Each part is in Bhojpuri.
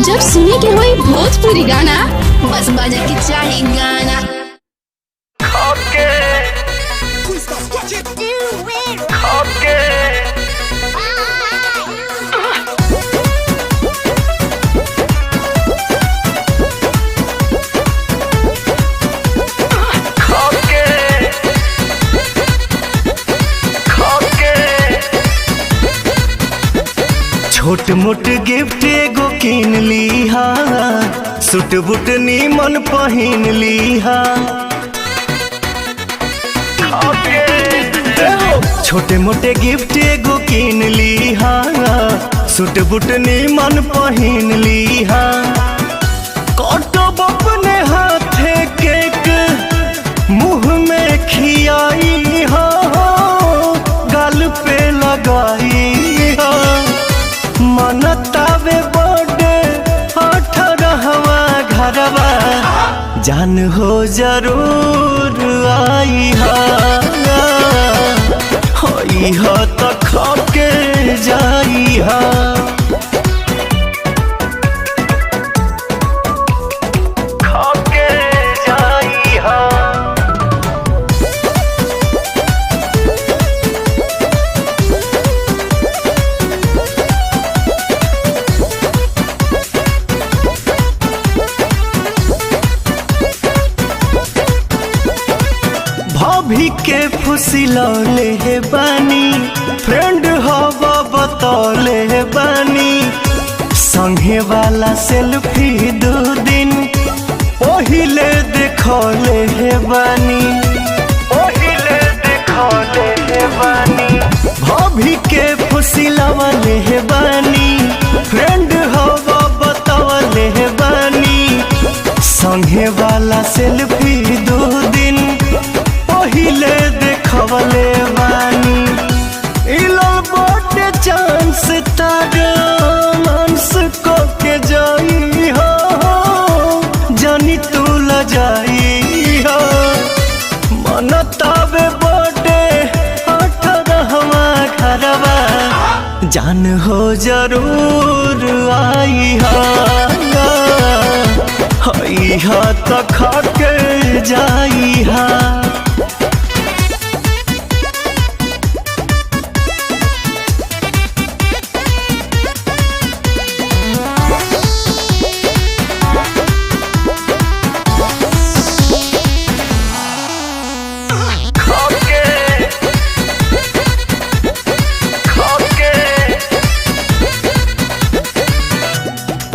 जब सुने के होई भोजपुरी गाना बस बजे के चाही गाना। छोट मोट गिफ्ट एगो किन लीहा, सूट बूट नीमन पहिन लीहा। छोटे मोटे गिफ्ट एगो किन लीहा, सूट बूट नीमन पहिन लीहा। कटब अपने हाथे केक मुँह में खियाई हो, गाल पे लगाई हो। मनतावे बर्थडे 18वां घरवा, जान हो जरूर आई हा। होई हा तो खाके जाई हा। खाके जाई हा। भाभी के फुसिलौले हे बानी, फ्रेंड हवा बतौले हे बानी। संगे वाला सेल्फी 2 दिन पहिले देखौले हे बानी, पहिले देखौले हे बानी। भाभी के फुसिलौले हे बानी, फ्रेंड हवा बतौले हे बानी। संगे वाला सेल्फी 2 दिन पहिले देखवले बानी। इलल बर्थडे चांस तारा मानस को के जाई हो, जानी तू ल जाई हो। मनतावे बर्थडे 18वां घरवा, जान हो जरूर आई हा। हई हा तो खाके जाई हा।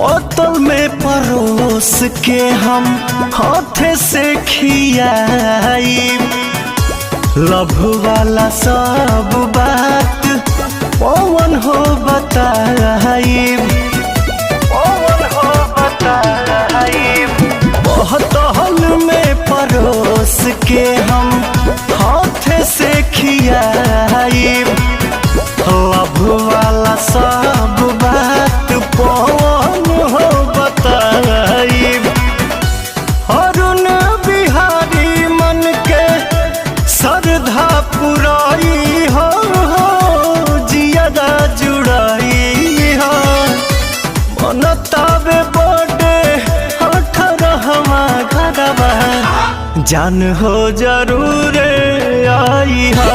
बोतल में परोस के हम हाथे से खियाई। लव वाला सब बात पवन हो बताई, पवन हो बताई। बोतल में परोस के हम हाथे से खियाई। लव वाला सब बात पवन हो बताई। अरुण बिहारी मन के श्रद्धा पुराई हो, जियादा जुड़ाई हो। मनतावे बर्थडे 18वां घरवा, जान हो जरूर आई हा।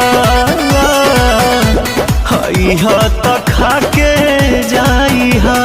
हई हा तो खाके जाई हा।